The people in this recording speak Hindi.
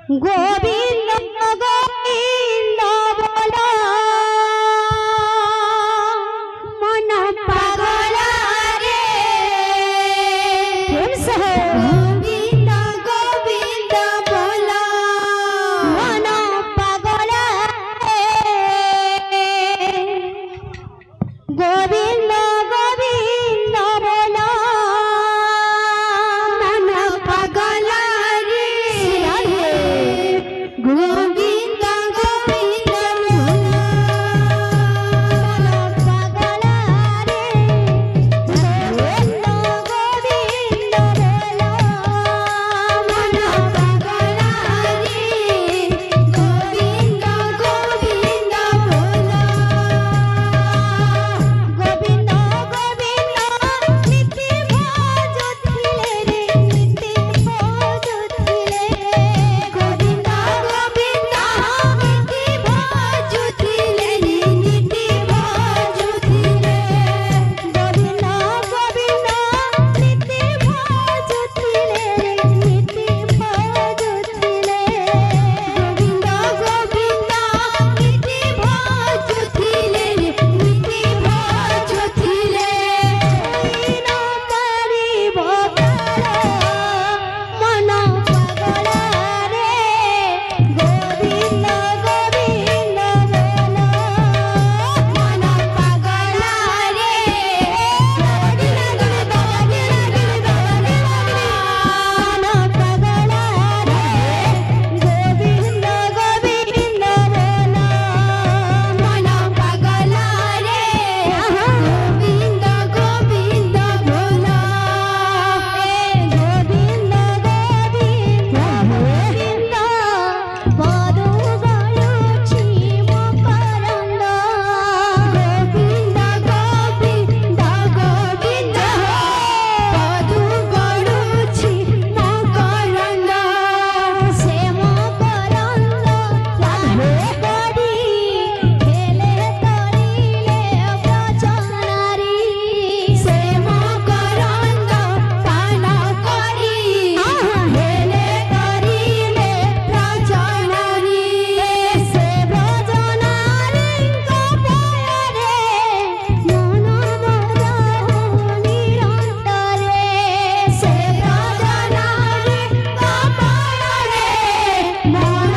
गोविंद गोविंद बोला मन पागल रे गोविंद गोविंद बोला मन पागल रे गोविंद गोविंद बोला मन पागल रे गोविंद गोविंद बोला मन पागल रे गोविंद गोविंद बोला मन पागल रे गोविंद गोविंद बोला गोविंद गोविंद नित्य भजुथिले रे नित्य भजुथिले गोविंद गोविंद नित्य भजुथिले रे नित्य भजुथिले गोविंद गोविंद नित्य भजुथिले रे नित्य भजुथिले गोविंद गोविंद नित्य भजुथिले रे नित्य भजुथिले न पारिब मन पागल रे गोविंद गोविंद बोला मन पागल रे गोविंद गोविंद मन पागल रे गोविंद गोविंद बोला मन पागल रे गोविंद गोविंद बोला गोविंद गोविंद गोविंद पदु गलुछि मकरंद गोविंद गोविंद गोविंद पदु गलुछि मकरंद से मकरंद लागे करी खेले तरिले ब्रजनारी से मकरंद पान करी खेले तरिले ब्रजनारी से ब्रजनारीଙ୍କ ପୟରେ ମନ ମୋର ନିରନ୍ତରେ ସେ ବ୍ରଜନାରୀଙ୍କ ପୟରେ ମନ